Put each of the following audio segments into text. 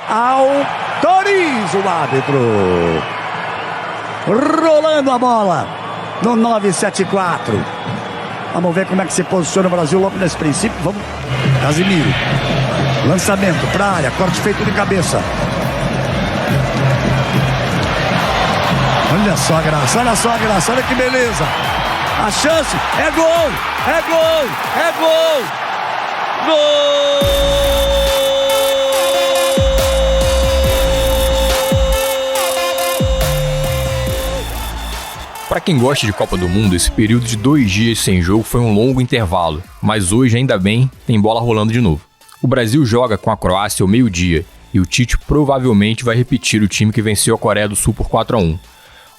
Autoriza o árbitro. Rolando a bola no 974. Vamos ver como é que se posiciona o Brasil logo nesse princípio. Vamos. Casimiro. Lançamento para a área. Corte feito de cabeça. Olha só a graça, olha só a graça, olha que beleza. A chance é gol, é gol, é gol. Gol! Para quem gosta de Copa do Mundo, esse período de 2 dias sem jogo foi um longo intervalo, mas hoje, ainda bem, tem bola rolando de novo. O Brasil joga com a Croácia ao meio-dia e o Tite provavelmente vai repetir o time que venceu a Coreia do Sul por 4-1.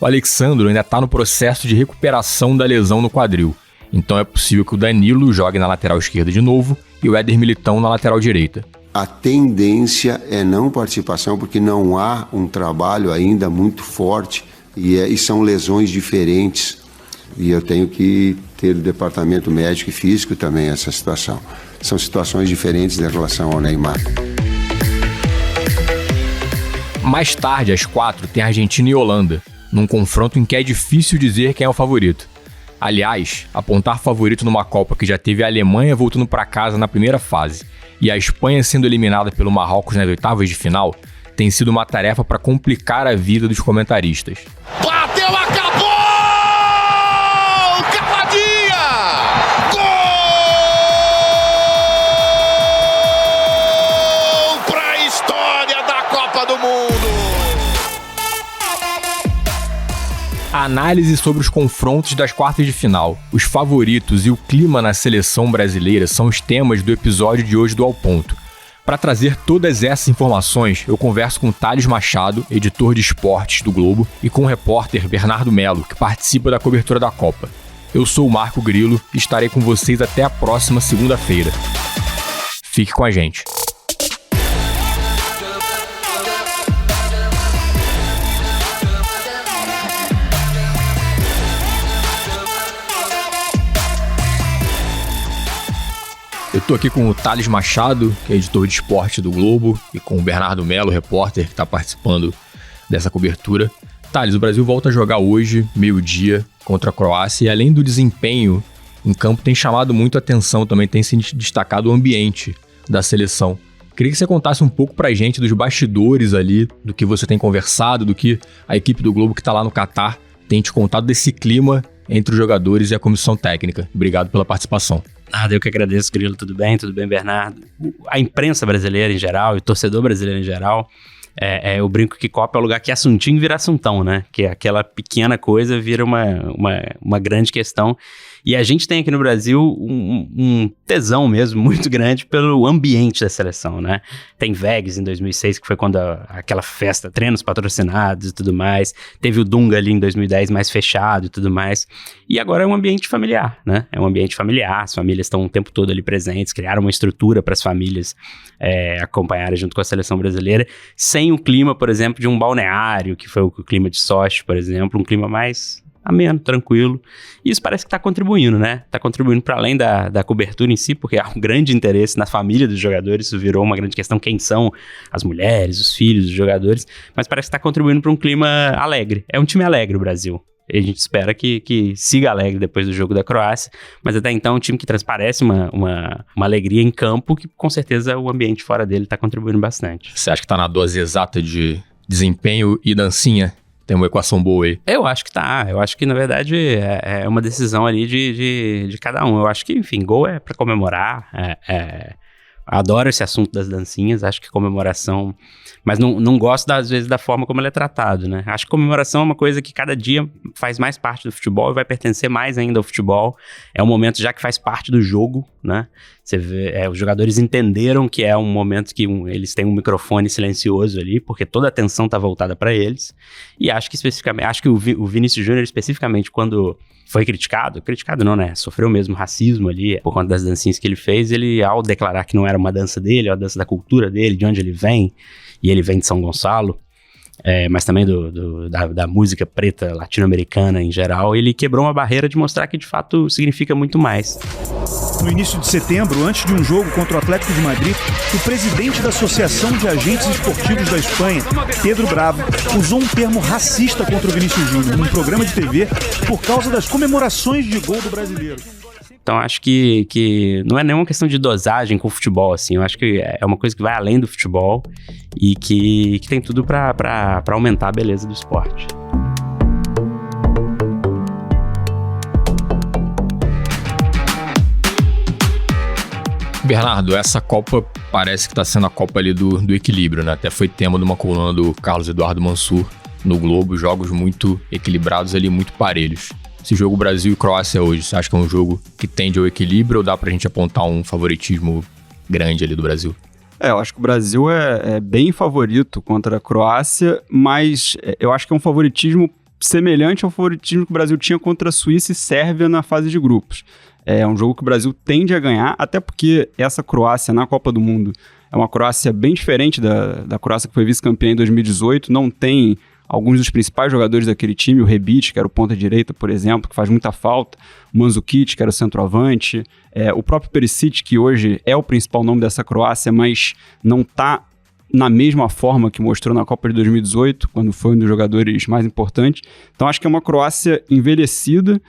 O Alexandro ainda está no processo de recuperação da lesão no quadril, então é possível que o Danilo jogue na lateral esquerda de novo e o Éder Militão na lateral direita. A tendência é não participação porque não há um trabalho ainda muito forte e são lesões diferentes. E eu tenho que ter o departamento médico e físico também essa situação. São situações diferentes em relação ao Neymar. Mais tarde, às 4, tem Argentina e Holanda, num confronto em que é difícil dizer quem é o favorito. Aliás, apontar favorito numa Copa que já teve a Alemanha voltando para casa na primeira fase e a Espanha sendo eliminada pelo Marrocos nas oitavas de final tem sido uma tarefa para complicar a vida dos comentaristas. Bateu, acabou! Cavadinha! Gol! Para a história da Copa do Mundo! A análise sobre os confrontos das quartas de final, os favoritos e o clima na seleção brasileira são os temas do episódio de hoje do Ao Ponto. Para trazer todas essas informações, eu converso com Thales Machado, editor de esportes do Globo, e com o repórter Bernardo Melo, que participa da cobertura da Copa. Eu sou o Marco Grilo e estarei com vocês até a próxima segunda-feira. Fique com a gente. Eu tô aqui com o Thales Machado, que é editor de esporte do Globo, e com o Bernardo Melo, repórter, que está participando dessa cobertura. Thales, o Brasil volta a jogar hoje, meio-dia, contra a Croácia, e além do desempenho em campo, tem chamado muito a atenção também, tem se destacado o ambiente da seleção. Queria que você contasse um pouco pra gente dos bastidores ali, do que você tem conversado, do que a equipe do Globo que tá lá no Catar tem te contado desse clima entre os jogadores e a comissão técnica. Obrigado pela participação. Nada, eu que agradeço, Grilo. Tudo bem, Bernardo? A imprensa brasileira em geral e o torcedor brasileiro em geral, eu brinco que Copa é o lugar que assuntinho vira assuntão, né? Que aquela pequena coisa vira uma grande questão. E a gente tem aqui no Brasil um tesão mesmo muito grande pelo ambiente da seleção, né? Tem Vegas em 2006, que foi quando aquela festa, treinos patrocinados e tudo mais. Teve o Dunga ali em 2010 mais fechado e tudo mais. E agora é um ambiente familiar, né? É um ambiente familiar, as famílias estão o tempo todo ali presentes, criaram uma estrutura para as famílias acompanharem junto com a seleção brasileira, sem o clima, por exemplo, de um balneário, que foi o clima de Sochi, por exemplo, um clima mais ameno, tranquilo. E isso parece que está contribuindo, né? Está contribuindo para além da cobertura em si, porque há um grande interesse na família dos jogadores, isso virou uma grande questão, quem são as mulheres, os filhos dos jogadores, mas parece que está contribuindo para um clima alegre. É um time alegre o Brasil. E a gente espera que siga alegre depois do jogo da Croácia, mas até então é um time que transparece uma alegria em campo, que com certeza o ambiente fora dele está contribuindo bastante. Você acha que está na dose exata de desempenho e dancinha? Tem uma equação boa aí. Eu acho que tá. Eu acho que, na verdade, é uma decisão ali de cada um. Eu acho que, enfim, gol é pra comemorar. Adoro esse assunto das dancinhas. Acho que comemoração... Mas não gosto, às vezes, da forma como ele é tratado, né? Acho que comemoração é uma coisa que cada dia faz mais parte do futebol e vai pertencer mais ainda ao futebol. É um momento já que faz parte do jogo, né? Você vê, os jogadores entenderam que é um momento que eles têm um microfone silencioso ali, porque toda a atenção tá voltada para eles. E acho que o Vinícius Júnior, especificamente, quando foi criticado não, né? Sofreu mesmo racismo ali por conta das dancinhas que ele fez. Ele, ao declarar que não era uma dança dele, é uma dança da cultura dele, de onde ele vem, e ele vem de São Gonçalo, mas também da música preta latino-americana em geral, ele quebrou uma barreira de mostrar que de fato significa muito mais. No início de setembro, antes de um jogo contra o Atlético de Madrid, o presidente da Associação de Agentes Esportivos da Espanha, Pedro Bravo, usou um termo racista contra o Vinícius Júnior num programa de TV por causa das comemorações de gol do brasileiro. Então, acho que não é nenhuma questão de dosagem com o futebol, assim. Eu acho que é uma coisa que vai além do futebol e que tem tudo para aumentar a beleza do esporte. Bernardo, essa Copa parece que está sendo a Copa ali do equilíbrio, né? Até foi tema de uma coluna do Carlos Eduardo Mansur no Globo, jogos muito equilibrados ali, muito parelhos. Esse jogo Brasil e Croácia hoje, você acha que é um jogo que tende ao equilíbrio ou dá pra gente apontar um favoritismo grande ali do Brasil? Eu acho que o Brasil é bem favorito contra a Croácia, mas eu acho que é um favoritismo semelhante ao favoritismo que o Brasil tinha contra a Suíça e Sérvia na fase de grupos. É um jogo que o Brasil tende a ganhar, até porque essa Croácia na Copa do Mundo é uma Croácia bem diferente da Croácia que foi vice-campeã em 2018, não tem alguns dos principais jogadores daquele time, o Rebic, que era o ponta-direita, por exemplo, que faz muita falta, o Mandzukic, que era o centroavante, o próprio Perisic, que hoje é o principal nome dessa Croácia, mas não está na mesma forma que mostrou na Copa de 2018, quando foi um dos jogadores mais importantes. Então acho que é uma Croácia envelhecida,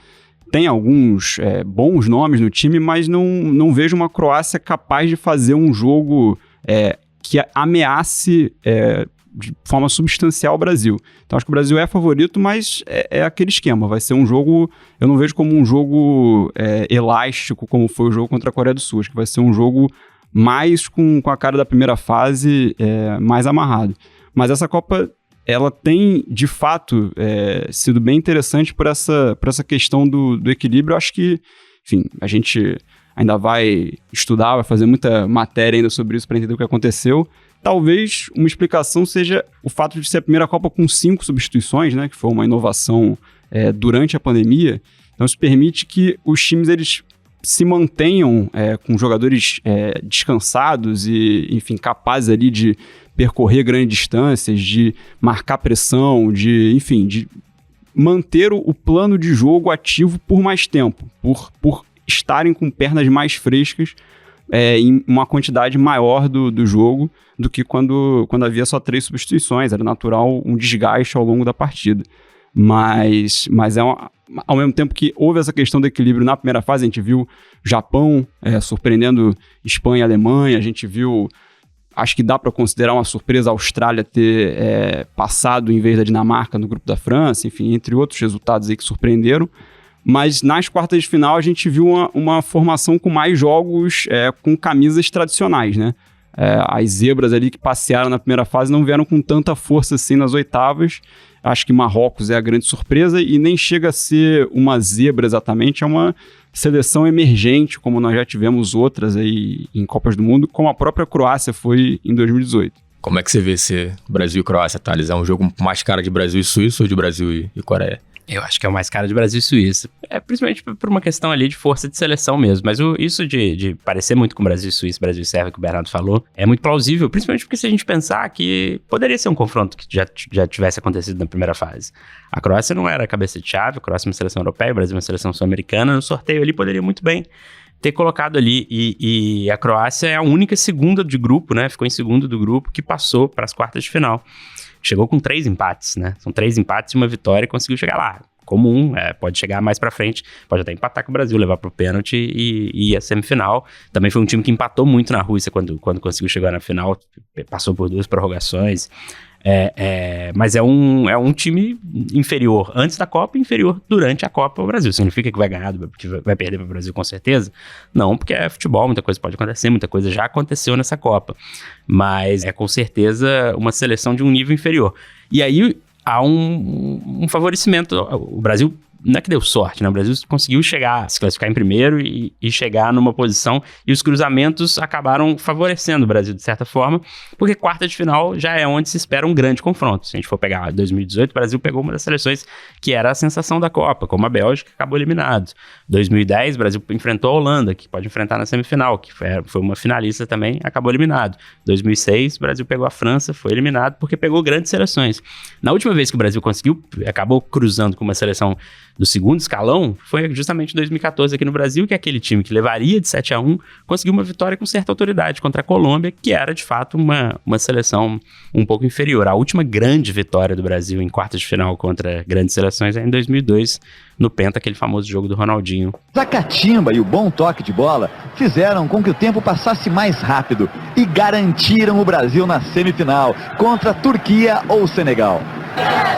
tem alguns bons nomes no time, mas não vejo uma Croácia capaz de fazer um jogo que ameace de forma substancial o Brasil. Então acho que o Brasil é favorito, mas é aquele esquema. Vai ser um jogo, eu não vejo como um jogo elástico, como foi o jogo contra a Coreia do Sul. Acho que vai ser um jogo mais com a cara da primeira fase, mais amarrado. Mas essa Copa, ela tem, de fato, sido bem interessante por essa questão do equilíbrio. Eu acho que, enfim, a gente ainda vai estudar, vai fazer muita matéria ainda sobre isso para entender o que aconteceu. Talvez uma explicação seja o fato de ser a primeira Copa com 5 substituições, né, que foi uma inovação durante a pandemia. Então isso permite que os times eles se mantenham com jogadores descansados e, enfim, capazes ali de percorrer grandes distâncias, de marcar pressão, de manter o plano de jogo ativo por mais tempo, por estarem com pernas mais frescas em uma quantidade maior do jogo do que quando havia só 3 substituições. Era natural um desgaste ao longo da partida. Mas ao mesmo tempo que houve essa questão do equilíbrio na primeira fase, a gente viu Japão surpreendendo Espanha e Alemanha, a gente viu, acho que dá para considerar uma surpresa a Austrália ter passado em vez da Dinamarca no grupo da França, enfim, entre outros resultados aí que surpreenderam. Mas nas quartas de final a gente viu uma formação com mais jogos com camisas tradicionais, né? As zebras ali que passearam na primeira fase não vieram com tanta força assim nas oitavas. Acho que Marrocos é a grande surpresa e nem chega a ser uma zebra exatamente, é uma seleção emergente, como nós já tivemos outras aí em Copas do Mundo, como a própria Croácia foi em 2018. Como é que você vê esse Brasil e Croácia, Thales? É um jogo mais cara de Brasil e Suíça ou de Brasil e Coreia? Eu acho que é o mais cara de Brasil e Suíça. Principalmente por uma questão ali de força de seleção mesmo. Mas isso de parecer muito com Brasil e Suíça, Brasil e Sérvia, que o Bernardo falou, é muito plausível. Principalmente porque se a gente pensar que poderia ser um confronto que já tivesse acontecido na primeira fase. A Croácia não era a cabeça de chave, a Croácia é uma seleção europeia, o Brasil é uma seleção sul-americana. No sorteio ali poderia muito bem ter colocado ali. E a Croácia é a única segunda de grupo, né? Ficou em segundo do grupo que passou para as quartas de final. Chegou com 3 empates, né? São 3 empates e uma vitória e conseguiu chegar lá. Comum, pode chegar mais pra frente, pode até empatar com o Brasil, levar pro pênalti e ir à semifinal. Também foi um time que empatou muito na Rússia quando conseguiu chegar na final, passou por 2 prorrogações. Mas é um time inferior antes da Copa e inferior durante a Copa ao Brasil. Significa que vai ganhar, que vai perder para o Brasil com certeza? Não, porque é futebol, muita coisa pode acontecer, muita coisa já aconteceu nessa Copa. Mas é com certeza uma seleção de um nível inferior. E aí há um favorecimento. O Brasil não é que deu sorte, né? O Brasil conseguiu se classificar em primeiro e chegar numa posição, e os cruzamentos acabaram favorecendo o Brasil de certa forma, porque quarta de final já é onde se espera um grande confronto. Se a gente for pegar 2018, o Brasil pegou uma das seleções que era a sensação da Copa, como a Bélgica, que acabou eliminado. 2010, o Brasil enfrentou a Holanda, que pode enfrentar na semifinal, que foi uma finalista também, acabou eliminado. 2006, o Brasil pegou a França, foi eliminado porque pegou grandes seleções. Na última vez que o Brasil acabou cruzando com uma seleção do segundo escalão, foi justamente em 2014 aqui no Brasil, que aquele time que levaria de 7-1 conseguiu uma vitória com certa autoridade contra a Colômbia, que era de fato uma seleção um pouco inferior. A última grande vitória do Brasil em quartas de final contra grandes seleções é em 2002, no Penta, aquele famoso jogo do Ronaldinho. A catimba e o bom toque de bola fizeram com que o tempo passasse mais rápido e garantiram o Brasil na semifinal contra a Turquia ou Senegal.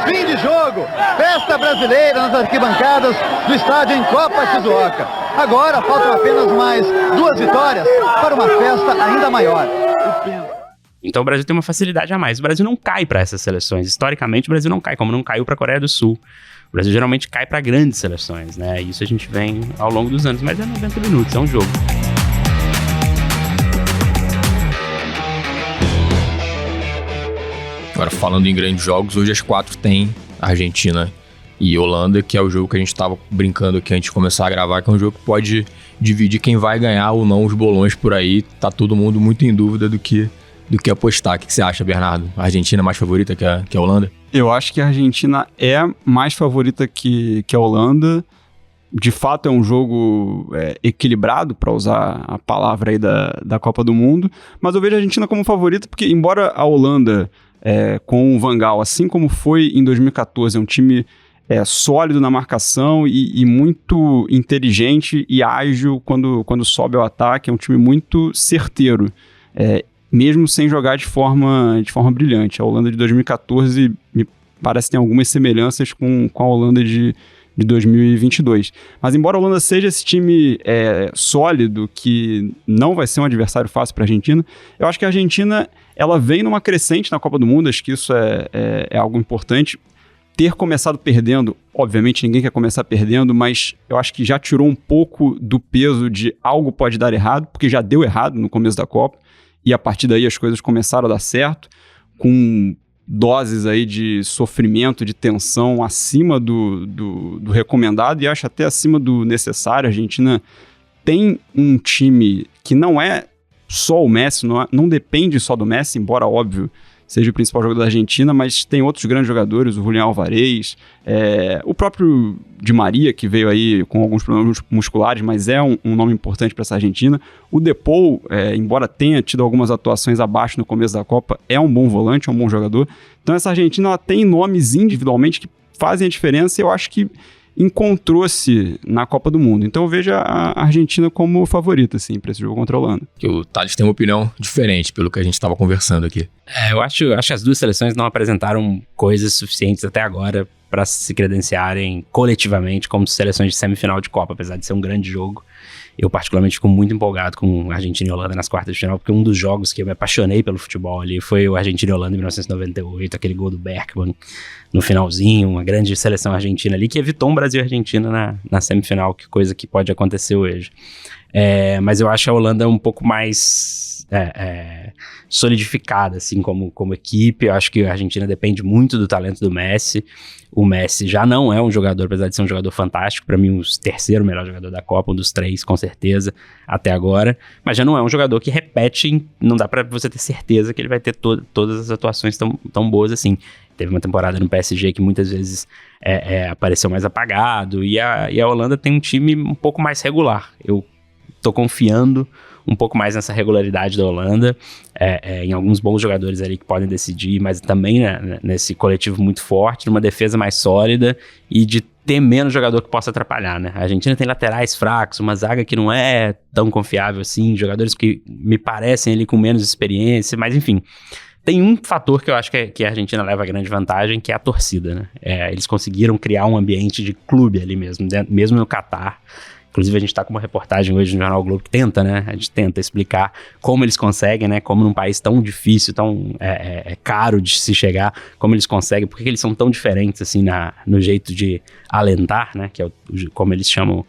Fim de jogo, festa brasileira nas arquibancadas do estádio em Copa Shizuoka. Agora faltam apenas mais 2 vitórias para uma festa ainda maior. Então o Brasil tem uma facilidade a mais. O Brasil não cai para essas seleções. Historicamente o Brasil não cai, como não caiu para a Coreia do Sul. O Brasil geralmente cai para grandes seleções, né? Isso a gente vem ao longo dos anos, mas é 90 minutos, é um jogo. Agora, falando em grandes jogos, hoje às 4 tem Argentina e Holanda, que é o jogo que a gente estava brincando aqui antes de começar a gravar, que é um jogo que pode dividir quem vai ganhar ou não os bolões por aí. Tá todo mundo muito em dúvida do que apostar. O que você acha, Bernardo? A Argentina é mais favorita que a Holanda? Eu acho que a Argentina é mais favorita que a Holanda. De fato, é um jogo equilibrado, para usar a palavra aí da Copa do Mundo. Mas eu vejo a Argentina como favorita, porque embora a Holanda, com o Van Gaal, assim como foi em 2014, é um time sólido na marcação e muito inteligente e ágil quando sobe ao ataque, é um time muito certeiro. Mesmo sem jogar de forma brilhante. A Holanda de 2014 me parece que tem algumas semelhanças com a Holanda de 2022. Mas embora a Holanda seja esse time sólido, que não vai ser um adversário fácil para a Argentina, eu acho que a Argentina ela vem numa crescente na Copa do Mundo, acho que isso é algo importante. Ter começado perdendo, obviamente ninguém quer começar perdendo, mas eu acho que já tirou um pouco do peso de algo pode dar errado, porque já deu errado no começo da Copa. E a partir daí as coisas começaram a dar certo, com doses aí de sofrimento, de tensão acima do recomendado e acho até acima do necessário. A Argentina tem um time que não é só o Messi, não depende só do Messi, embora óbvio seja o principal jogador da Argentina, mas tem outros grandes jogadores, o Julián Álvarez, o próprio Di Maria, que veio aí com alguns problemas musculares, mas é um nome importante para essa Argentina. O Depou, embora tenha tido algumas atuações abaixo no começo da Copa, é um bom volante, é um bom jogador. Então essa Argentina ela tem nomes individualmente que fazem a diferença e eu acho que encontrou-se na Copa do Mundo. Então eu vejo a Argentina como favorita, assim, para esse jogo contra a Holanda. Que o Thales tem uma opinião diferente pelo que a gente estava conversando aqui. Eu acho que as duas seleções não apresentaram coisas suficientes até agora para se credenciarem coletivamente como seleções de semifinal de Copa, apesar de ser um grande jogo. Eu particularmente fico muito empolgado com Argentina e Holanda nas quartas de final, porque um dos jogos que eu me apaixonei pelo futebol ali foi o Argentina e Holanda em 1998, aquele gol do Bergman no finalzinho, uma grande seleção argentina ali que evitou um Brasil e Argentina na semifinal, que coisa que pode acontecer hoje. Mas eu acho a Holanda um pouco mais solidificada, assim, como equipe. Eu acho que a Argentina depende muito do talento do Messi. O Messi já não é um jogador, apesar de ser um jogador fantástico, para mim o terceiro melhor jogador da Copa, um dos 3, com certeza, até agora, mas já não é um jogador que repete, não dá para você ter certeza que ele vai ter todas as atuações tão boas assim. Teve uma temporada no PSG que muitas vezes apareceu mais apagado, e a Holanda tem um time um pouco mais regular. Eu tô confiando um pouco mais nessa regularidade da Holanda, em alguns bons jogadores ali que podem decidir, mas também nesse coletivo muito forte, numa defesa mais sólida e de ter menos jogador que possa atrapalhar, né? A Argentina tem laterais fracos, uma zaga que não é tão confiável assim, jogadores que me parecem ali com menos experiência, mas enfim. Tem um fator que eu acho que a Argentina leva a grande vantagem, que é a torcida, né? Eles conseguiram criar um ambiente de clube ali mesmo no Catar, Inclusive, a gente tá com uma reportagem hoje no Jornal o Globo que tenta, né? A gente tenta explicar como eles conseguem, né? Como num país tão difícil, tão caro de se chegar, como eles conseguem, por que eles são tão diferentes, assim, no jeito de alentar, né? Que é como eles chamam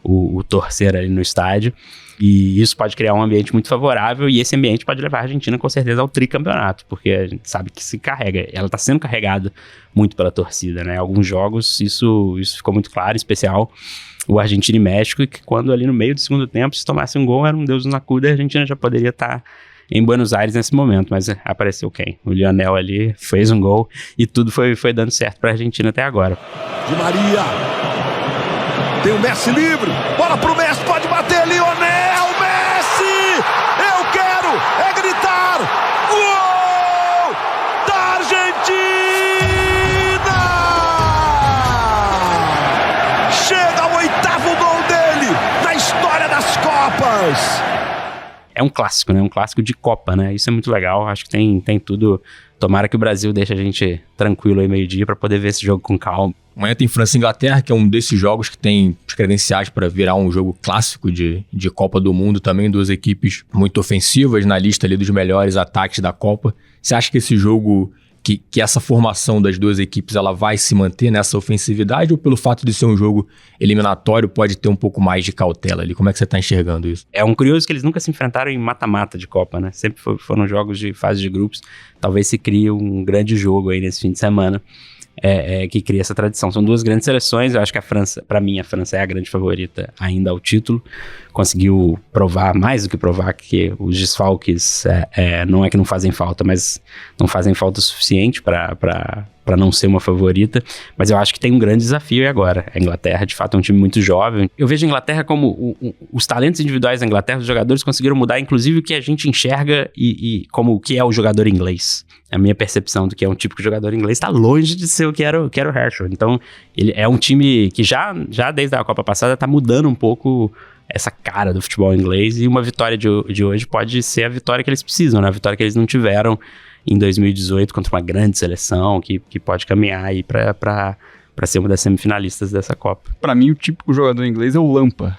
o torcer ali no estádio. E isso pode criar um ambiente muito favorável, e esse ambiente pode levar a Argentina, com certeza, ao tricampeonato, porque a gente sabe que se carrega, ela tá sendo carregada muito pela torcida, né? Alguns jogos, isso ficou muito claro, em especial o Argentina e México, e que quando ali no meio do segundo tempo, se tomasse um gol, era um Deus nos acuda, e a Argentina já poderia estar em Buenos Aires nesse momento, mas apareceu quem? O Lionel ali fez um gol, e tudo foi dando certo pra Argentina até agora. Di Maria. Tem o Messi livre. Bola pro Messi, pode bater, Lionel Messi! Eu quero gritar! Gol da Argentina! Chega ao 8º gol dele na história das Copas! É um clássico, né? Um clássico de Copa, né? Isso é muito legal. Acho que tem tudo. Tomara que o Brasil deixe a gente tranquilo aí meio-dia para poder ver esse jogo com calma. Amanhã tem França e Inglaterra, que é um desses jogos que tem os credenciais para virar um jogo clássico de Copa do Mundo também. Duas equipes muito ofensivas na lista ali dos melhores ataques da Copa. Você acha que esse jogo, que essa formação das duas equipes, ela vai se manter nessa ofensividade, ou pelo fato de ser um jogo eliminatório pode ter um pouco mais de cautela ali? Como é que você está enxergando isso? É um curioso que eles nunca se enfrentaram em mata-mata de Copa, né? Sempre foram jogos de fase de grupos. Talvez se crie um grande jogo aí nesse fim de semana. Que cria essa tradição. São duas grandes seleções. Eu acho que a França, para mim, a França é a grande favorita ainda ao título. Conseguiu provar, mais do que provar, que os desfalques não é que não fazem falta, mas não fazem falta o suficiente para não ser uma favorita. Mas eu acho que tem um grande desafio agora. A Inglaterra, de fato, é um time muito jovem. Eu vejo a Inglaterra como os talentos individuais da Inglaterra, os jogadores conseguiram mudar, inclusive, o que a gente enxerga e como o que é o jogador inglês. A minha percepção do que é um típico jogador inglês está longe de ser o que era o Rashford. Então, ele é um time que já desde a Copa passada está mudando um pouco essa cara do futebol inglês, e uma vitória de hoje pode ser a vitória que eles precisam, né? A vitória que eles não tiveram em 2018 contra uma grande seleção que pode caminhar aí para ser uma das semifinalistas dessa Copa. Para mim, o típico jogador inglês é o Lampard.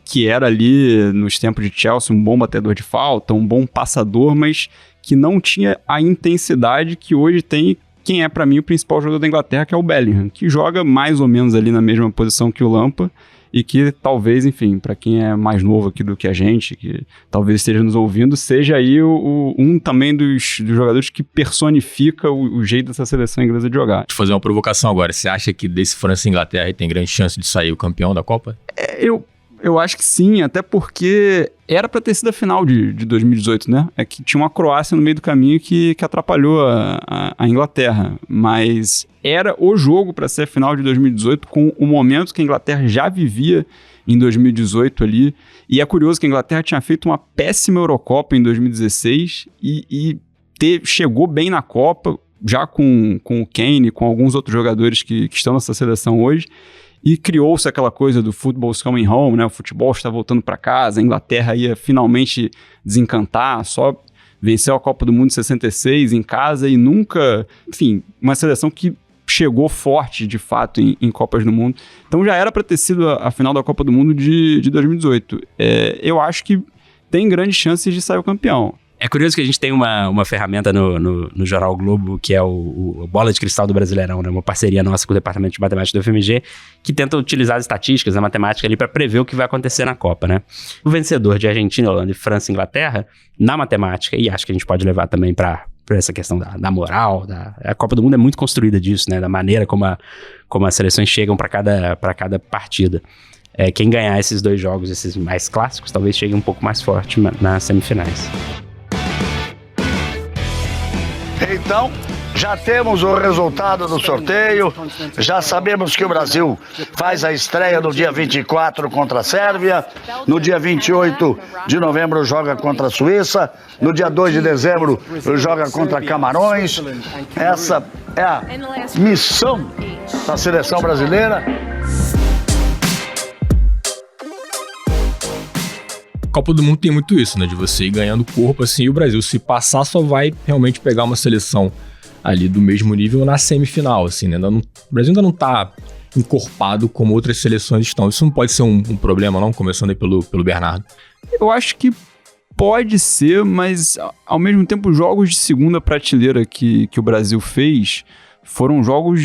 Que era ali nos tempos de Chelsea um bom batedor de falta, um bom passador, mas que não tinha a intensidade que hoje tem quem é para mim o principal jogador da Inglaterra, que é o Bellingham, que joga mais ou menos ali na mesma posição que o Lampard, e que talvez, enfim, para quem é mais novo aqui do que a gente, que talvez esteja nos ouvindo, seja aí um também dos jogadores que personifica o jeito dessa seleção inglesa de jogar. Deixa eu fazer uma provocação agora. Você acha que desse França e Inglaterra aí tem grande chance de sair o campeão da Copa? Eu acho que sim, até porque era para ter sido a final de 2018, né? É que tinha uma Croácia no meio do caminho que atrapalhou a Inglaterra, mas era o jogo para ser a final de 2018, com o momento que a Inglaterra já vivia em 2018 ali. E é curioso que a Inglaterra tinha feito uma péssima Eurocopa em 2016 e chegou bem na Copa, já com o Kane, com alguns outros jogadores que estão nessa seleção hoje. E criou-se aquela coisa do football's coming home, né? O futebol está voltando para casa, a Inglaterra ia finalmente desencantar, só venceu a Copa do Mundo de 66 em casa e nunca... Enfim, uma seleção que chegou forte, de fato, em Copas do Mundo. Então já era para ter sido a final da Copa do Mundo de 2018. Eu acho que tem grandes chances de sair o campeão. É curioso que a gente tem uma ferramenta no Jornal o Globo, que é o Bola de Cristal do Brasileirão, né? Uma parceria nossa com o Departamento de Matemática do FMG, que tenta utilizar as estatísticas, a matemática ali, para prever o que vai acontecer na Copa, né? O vencedor de Argentina, Holanda e França e Inglaterra, na matemática, e acho que a gente pode levar também para essa questão da moral, a Copa do Mundo é muito construída disso, né? Da maneira como as seleções chegam para cada partida. Quem ganhar esses dois jogos, esses mais clássicos, talvez chegue um pouco mais forte nas semifinais. Então, já temos o resultado do sorteio, já sabemos que o Brasil faz a estreia no dia 24 contra a Sérvia, no dia 28 de novembro joga contra a Suíça, no dia 2 de dezembro joga contra Camarões. Essa é a missão da seleção brasileira. Copa do Mundo tem muito isso, né? De você ir ganhando corpo, assim, e o Brasil, se passar, só vai realmente pegar uma seleção ali do mesmo nível na semifinal, assim, né? O Brasil ainda não tá encorpado como outras seleções estão. Isso não pode ser um problema, não? Começando aí pelo Bernardo. Eu acho que pode ser, mas ao mesmo tempo os jogos de segunda prateleira que o Brasil fez foram jogos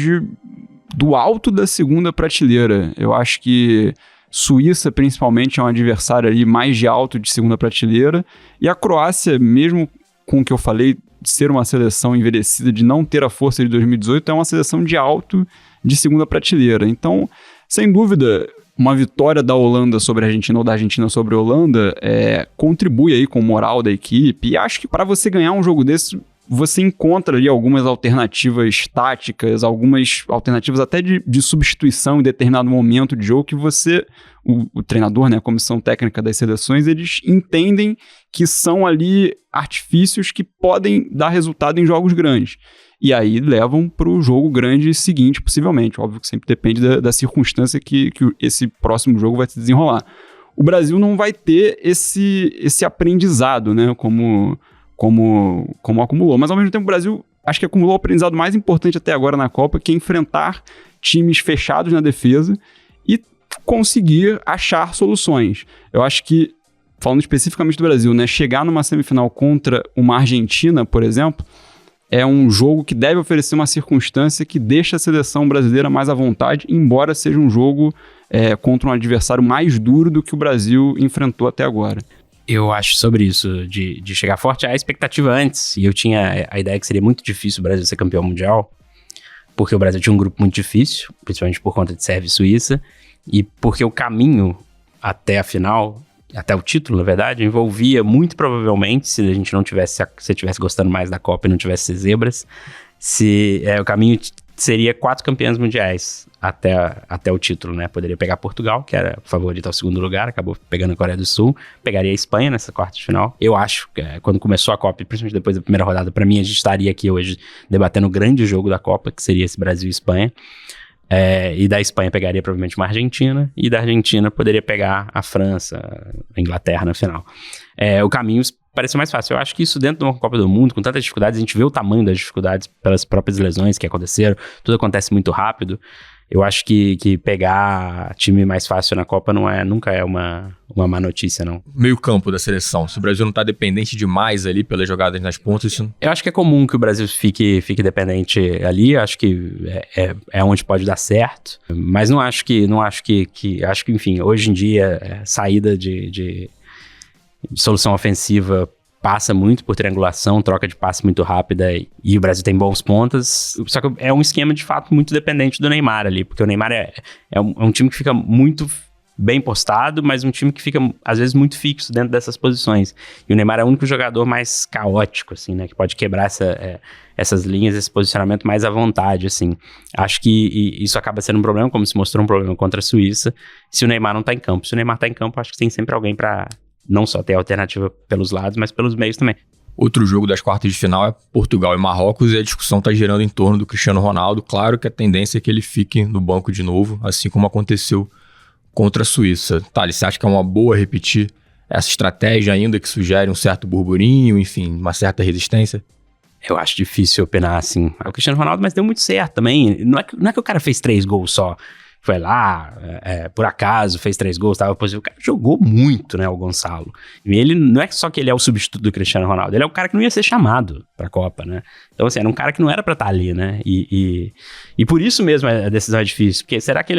do alto da segunda prateleira. Eu acho que Suíça, principalmente, é um adversário ali mais de alto de segunda prateleira. E a Croácia, mesmo com o que eu falei, de ser uma seleção envelhecida, de não ter a força de 2018, é uma seleção de alto de segunda prateleira. Então, sem dúvida, uma vitória da Holanda sobre a Argentina ou da Argentina sobre a Holanda contribui aí com o moral da equipe. E acho que para você ganhar um jogo desse, você encontra ali algumas alternativas táticas, algumas alternativas até de substituição em determinado momento de jogo que o treinador, né, a comissão técnica das seleções, eles entendem que são ali artifícios que podem dar resultado em jogos grandes. E aí levam para o jogo grande seguinte, possivelmente. Óbvio que sempre depende da circunstância que esse próximo jogo vai se desenrolar. O Brasil não vai ter esse aprendizado, né, como acumulou. Mas ao mesmo tempo o Brasil acho que acumulou o aprendizado mais importante até agora na Copa, que é enfrentar times fechados na defesa e conseguir achar soluções. Eu acho que, falando especificamente do Brasil, né, chegar numa semifinal contra uma Argentina, por exemplo, é um jogo que deve oferecer uma circunstância que deixa a seleção brasileira mais à vontade, embora seja um jogo contra um adversário mais duro do que o Brasil enfrentou até agora. Eu acho sobre isso, de chegar forte, a expectativa antes, e eu tinha a ideia que seria muito difícil o Brasil ser campeão mundial, porque o Brasil tinha um grupo muito difícil, principalmente por conta de Sérvia e Suíça, e porque o caminho até a final, até o título, na verdade, envolvia muito provavelmente, se a gente não tivesse, se tivesse gostando mais da Copa e não tivesse zebras, o caminho seria 4 campeões mundiais até o título, né? Poderia pegar Portugal, que era favorito ao segundo lugar, acabou pegando a Coreia do Sul, pegaria a Espanha nessa quarta de final. Eu acho que quando começou a Copa, principalmente depois da primeira rodada, pra mim a gente estaria aqui hoje debatendo o grande jogo da Copa, que seria esse Brasil e Espanha. E da Espanha pegaria provavelmente uma Argentina, e da Argentina poderia pegar a França, a Inglaterra na final. O caminho pareceu mais fácil. Eu acho que isso dentro de uma Copa do Mundo, com tantas dificuldades, a gente vê o tamanho das dificuldades pelas próprias lesões que aconteceram, tudo acontece muito rápido. Eu acho que pegar time mais fácil na Copa nunca é uma má notícia, não. Meio campo da seleção. Se o Brasil não tá dependente demais ali pelas jogadas nas pontas... Isso... Eu acho que é comum que o Brasil fique dependente ali. Acho que é onde pode dar certo. Mas não acho que enfim, hoje em dia, saída de solução ofensiva passa muito por triangulação, troca de passe muito rápida, e o Brasil tem bons pontas, só que é um esquema de fato muito dependente do Neymar ali, porque o Neymar é um time que fica muito bem postado, mas um time que fica às vezes muito fixo dentro dessas posições, e o Neymar é o único jogador mais caótico, assim, né, que pode quebrar essas linhas, esse posicionamento mais à vontade, assim. Acho que isso acaba sendo um problema, como se mostrou um problema contra a Suíça, se o Neymar não tá em campo. Se o Neymar tá em campo, acho que tem sempre alguém pra não só ter alternativa pelos lados, mas pelos meios também. Outro jogo das quartas de final é Portugal e Marrocos, e a discussão está girando em torno do Cristiano Ronaldo. Claro que a tendência é que ele fique no banco de novo, assim como aconteceu contra a Suíça. Thales, você acha que é uma boa repetir essa estratégia, ainda que sugere um certo burburinho, enfim, uma certa resistência? Eu acho difícil opinar assim. É o Cristiano Ronaldo, mas deu muito certo também. Não é que o cara fez 3 gols só. Foi lá, por acaso, fez 3 gols, tava positivo. O cara jogou muito, né, o Gonçalo. E ele não é só que ele é o substituto do Cristiano Ronaldo, ele é o cara que não ia ser chamado pra Copa, né? Então, assim, era um cara que não era pra estar ali, né? E por isso mesmo a decisão é difícil, porque será que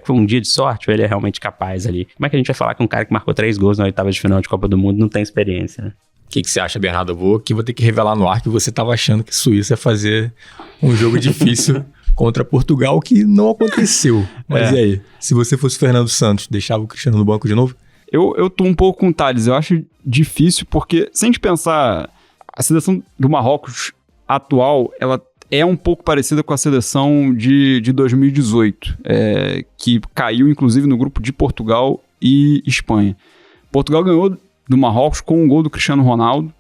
foi um dia de sorte ou ele é realmente capaz ali? Como é que a gente vai falar que um cara que marcou 3 gols na oitava de final de Copa do Mundo não tem experiência, né? O que você acha, Bernardo? Vou ter que revelar no ar que você estava achando que a Suíça ia fazer um jogo difícil contra Portugal, que não aconteceu. Mas e aí? Se você fosse o Fernando Santos, deixava o Cristiano no banco de novo? Eu tô um pouco com o Thales. Eu acho difícil porque, se a gente pensar, a seleção do Marrocos atual, ela é um pouco parecida com a seleção de 2018, que caiu, inclusive, no grupo de Portugal e Espanha. Portugal ganhou do Marrocos com um gol do Cristiano Ronaldo.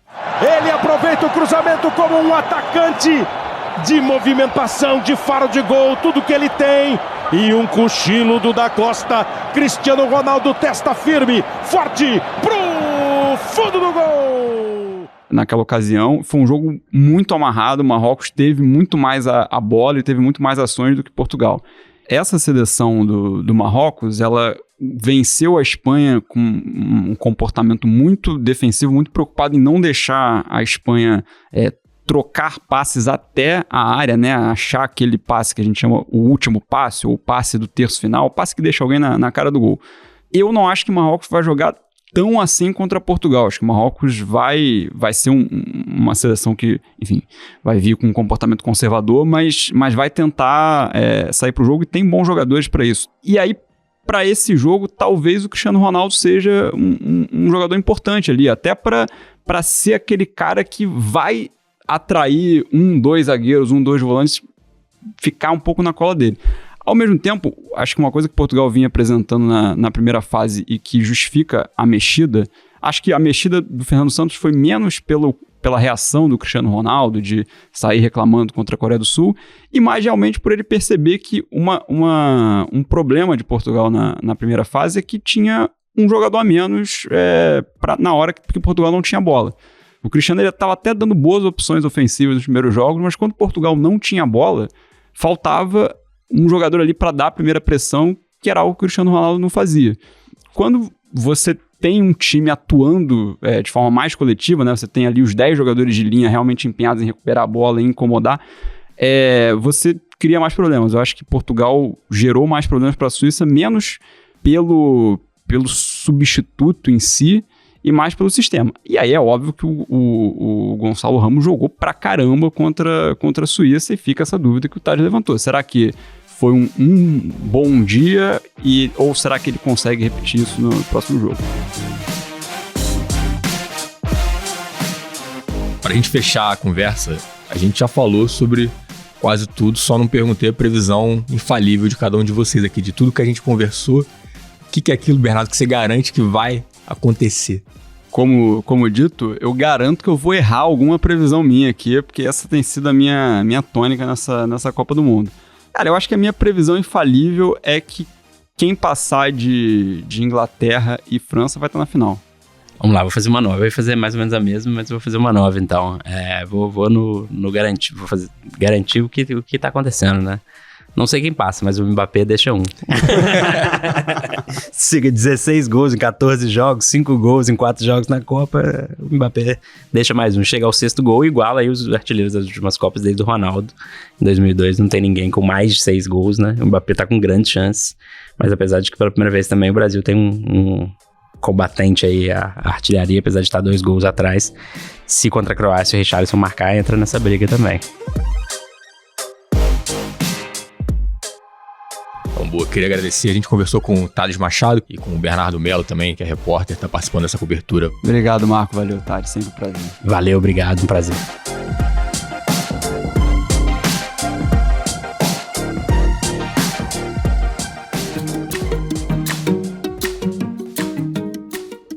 Ele aproveita o cruzamento como um atacante de movimentação, de faro de gol, tudo que ele tem. E um cochilo do Da Costa. Cristiano Ronaldo, testa firme, forte, pro fundo do gol. Naquela ocasião, foi um jogo muito amarrado. O Marrocos teve muito mais a bola e teve muito mais ações do que Portugal. essa seleção do Marrocos, ela venceu a Espanha com um comportamento muito defensivo, muito preocupado em não deixar a Espanha trocar passes até a área, né? Achar aquele passe que a gente chama o último passe, ou o passe do terço final, o passe que deixa alguém na cara do gol. Eu não acho que o Marrocos vai jogar tão assim contra Portugal. Acho que o Marrocos vai ser uma seleção que, enfim, vai vir com um comportamento conservador, mas vai tentar sair pro jogo e tem bons jogadores para isso. E aí, para esse jogo, talvez o Cristiano Ronaldo seja um jogador importante ali, até para ser aquele cara que vai atrair 2 zagueiros, 2 volantes, ficar um pouco na cola dele. Ao mesmo tempo, acho que uma coisa que Portugal vinha apresentando na primeira fase e que justifica a mexida, acho que a mexida do Fernando Santos foi menos pela reação do Cristiano Ronaldo de sair reclamando contra a Coreia do Sul e mais realmente por ele perceber que um problema de Portugal na primeira fase é que tinha um jogador a menos na hora que Portugal não tinha bola. O Cristiano estava até dando boas opções ofensivas nos primeiros jogos, mas quando Portugal não tinha bola, faltava um jogador ali para dar a primeira pressão, que era algo que o Cristiano Ronaldo não fazia. Quando você tem um time atuando de forma mais coletiva, né? Você tem ali os 10 jogadores de linha realmente empenhados em recuperar a bola e incomodar, você cria mais problemas. Eu acho que Portugal gerou mais problemas para a Suíça, menos pelo substituto em si e mais pelo sistema. E aí é óbvio que o Gonçalo Ramos jogou pra caramba contra a Suíça e fica essa dúvida que o Thales levantou. Será que foi um bom dia ou será que ele consegue repetir isso no próximo jogo? Pra gente fechar a conversa, a gente já falou sobre quase tudo, só não perguntei a previsão infalível de cada um de vocês aqui, de tudo que a gente conversou. O que é aquilo, Bernardo, que você garante que vai acontecer? Como dito, eu garanto que eu vou errar alguma previsão minha aqui, porque essa tem sido a minha tônica nessa Copa do Mundo. Cara, eu acho que a minha previsão infalível é que quem passar de Inglaterra e França vai estar na final. Vamos lá, vou fazer uma nova. Eu ia fazer mais ou menos a mesma, mas vou fazer uma nova, então. Vou no garantir. Vou garantir o que tá acontecendo, né? Não sei quem passa, mas o Mbappé deixa 1. Siga 16 gols em 14 jogos, 5 gols em 4 jogos na Copa, o Mbappé deixa mais 1. Chega ao 6º gol e iguala aí os artilheiros das últimas Copas desde o Ronaldo. Em 2002 não tem ninguém com mais de 6 gols, né? O Mbappé tá com grandes chances, mas apesar de que pela primeira vez também o Brasil tem um combatente aí, a artilharia, apesar de estar 2 gols atrás. Se contra a Croácia o Richarlison marcar, entra nessa briga também. Boa, queria agradecer. A gente conversou com o Thales Machado e com o Bernardo Melo também, que é repórter, está participando dessa cobertura. Obrigado, Marco. Valeu, Thales. Sempre um prazer. Valeu, obrigado. Um prazer.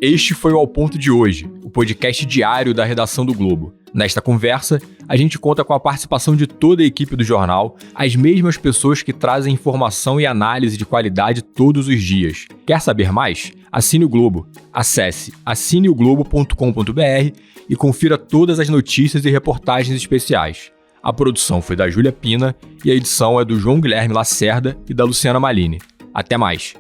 Este foi o Ao Ponto de hoje, o podcast diário da redação do Globo. Nesta conversa, a gente conta com a participação de toda a equipe do jornal, as mesmas pessoas que trazem informação e análise de qualidade todos os dias. Quer saber mais? Assine o Globo. Acesse assineoglobo.com.br e confira todas as notícias e reportagens especiais. A produção foi da Júlia Pina e a edição é do João Guilherme Lacerda e da Luciana Malini. Até mais!